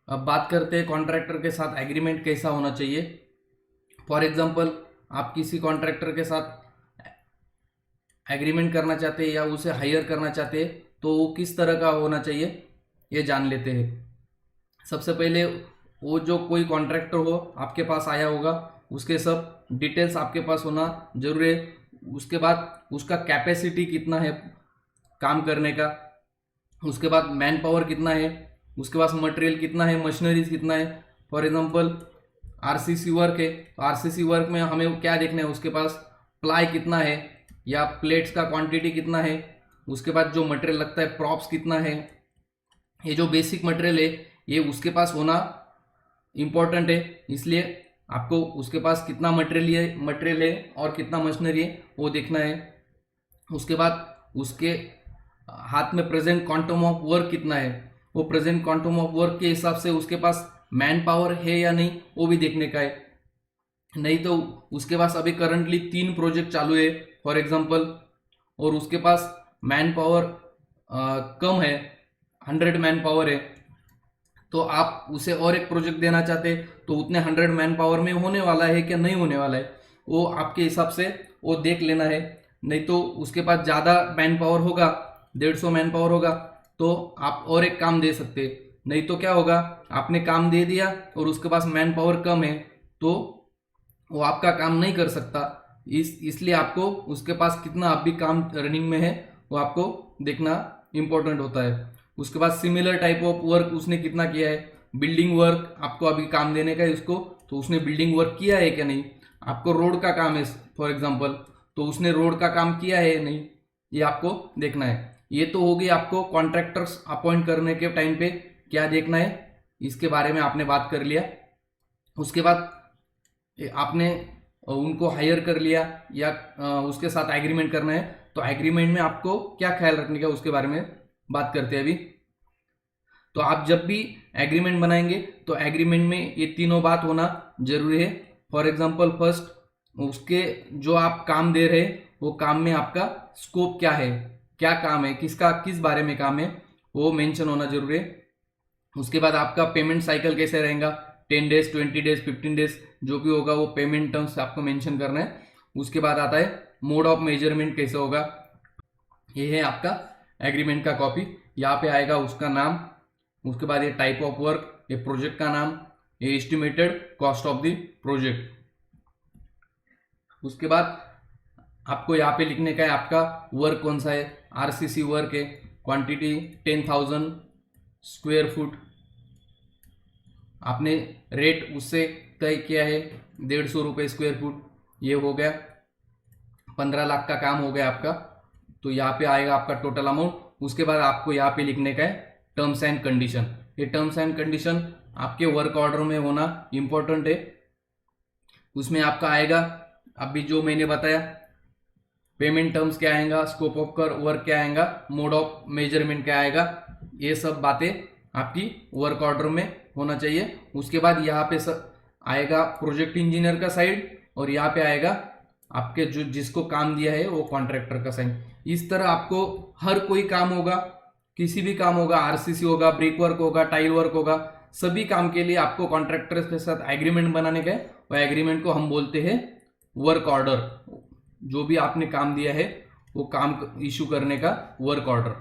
अब बात करते हैं कॉन्ट्रैक्टर के साथ एग्रीमेंट कैसा होना चाहिए। फॉर एग्जांपल, आप किसी कॉन्ट्रैक्टर के साथ एग्रीमेंट करना चाहते हैं या उसे हायर करना चाहते हैं तो वो किस तरह का होना चाहिए ये जान लेते हैं। सबसे पहले वो जो कोई कॉन्ट्रैक्टर हो आपके पास आया होगा उसके सब डिटेल्स आपके पास होना जरूरी है। उसके बाद उसका कैपेसिटी कितना है काम करने का, उसके बाद मैन पावर कितना है, उसके पास मटेरियल कितना है, मशीनरीज कितना है। फॉर एग्जांपल आरसीसी वर्क है तो आरसीसी वर्क में हमें क्या देखना है, उसके पास प्लाई कितना है या प्लेट्स का क्वांटिटी कितना है, उसके बाद जो मटेरियल लगता है प्रॉप्स कितना है। ये जो बेसिक मटेरियल है ये उसके पास होना इम्पोर्टेंट है, इसलिए आपको उसके पास कितना मटेरियल है और कितना मशीनरी है वो देखना है। उसके बाद उसके हाथ में प्रेजेंट क्वांटम ऑफ वर्क कितना है, वो प्रेजेंट क्वांटम ऑफ वर्क के हिसाब से उसके पास मैन पावर है या नहीं वो भी देखने का है। नहीं तो उसके पास अभी करंटली 3 प्रोजेक्ट चालू है फॉर एग्जांपल, और उसके पास मैन पावर कम है, 100 मैन पावर है, तो आप उसे और एक प्रोजेक्ट देना चाहते तो उतने 100 मैन पावर में होने वाला है क्या नहीं होने वाला है वो आपके हिसाब से वो देख लेना है। नहीं तो उसके पास ज़्यादा मैन पावर होगा, 150 मैन पावर होगा, तो आप और एक काम दे सकते। नहीं तो क्या होगा, आपने काम दे दिया और उसके पास मैन पावर कम है तो वो आपका काम नहीं कर सकता। इसलिए आपको उसके पास कितना अभी काम रनिंग में है वो आपको देखना इंपॉर्टेंट होता है। उसके बाद सिमिलर टाइप ऑफ वर्क उसने कितना किया है, बिल्डिंग वर्क आपको अभी काम देने का है उसको, तो उसने बिल्डिंग वर्क किया है क्या नहीं। आपको रोड का काम है फॉर एग्जांपल, तो उसने रोड का काम किया है नहीं, ये आपको देखना है। ये तो होगी आपको कॉन्ट्रैक्टर्स अपॉइंट करने के टाइम पे क्या देखना है, इसके बारे में आपने बात कर लिया। उसके बाद आपने उनको हायर कर लिया या उसके साथ एग्रीमेंट करना है, तो एग्रीमेंट में आपको क्या ख्याल रखने का उसके बारे में बात करते हैं अभी। तो आप जब भी एग्रीमेंट बनाएंगे तो एग्रीमेंट में ये तीनों बात होना जरूरी है। फॉर एग्जांपल फर्स्ट, उसके जो आप काम दे रहे हैं वो काम में आपका स्कोप क्या है, क्या काम है, किस बारे में काम है वो मेंशन होना जरूरी है। उसके बाद आपका पेमेंट साइकिल कैसे रहेगा, 10 डेज 20 डेज 15 डेज जो भी होगा वो पेमेंट टर्म्स आपको मेंशन करना है। उसके बाद आता है मोड ऑफ मेजरमेंट कैसे होगा, ये है आपका एग्रीमेंट का कॉपी। यहाँ पे आएगा उसका नाम, उसके बाद ये टाइप ऑफ वर्क, ये प्रोजेक्ट का नाम, ये estimated cost of the project. उसके बाद आपको यहाँ पे लिखने का है आपका वर्क कौन सा है, आरसीसी वर्क है, क्वांटिटी 10,000 स्क्वायर फुट, आपने रेट उससे तय किया है 150 रुपये स्क्वायर फुट, ये हो गया 15 लाख का काम हो गया आपका। तो यहाँ पे आएगा आपका टोटल अमाउंट। उसके बाद आपको यहाँ पे लिखने का है टर्म्स एंड कंडीशन। ये टर्म्स एंड कंडीशन आपके वर्क ऑर्डर में होना इंपॉर्टेंट है। उसमें आपका आएगा अभी जो मैंने बताया, पेमेंट टर्म्स क्या आएगा, स्कोप ऑफ वर्क क्या आएगा, मोड ऑफ मेजरमेंट क्या आएगा, ये सब बातें आपकी वर्क ऑर्डर में होना चाहिए। उसके बाद यहाँ पे आएगा प्रोजेक्ट इंजीनियर का साइड, और यहाँ पे आएगा आपके जो जिसको काम दिया है वो कॉन्ट्रैक्टर का साइन। इस तरह आपको हर कोई काम होगा, किसी भी काम होगा, आरसीसी होगा, ब्रिक वर्क होगा, टाइल वर्क होगा, सभी काम के लिए आपको कॉन्ट्रैक्टर के साथ एग्रीमेंट बनाने का है। और एग्रीमेंट को हम बोलते हैं वर्क ऑर्डर। जो भी आपने काम दिया है वो काम इशू करने का वर्क ऑर्डर।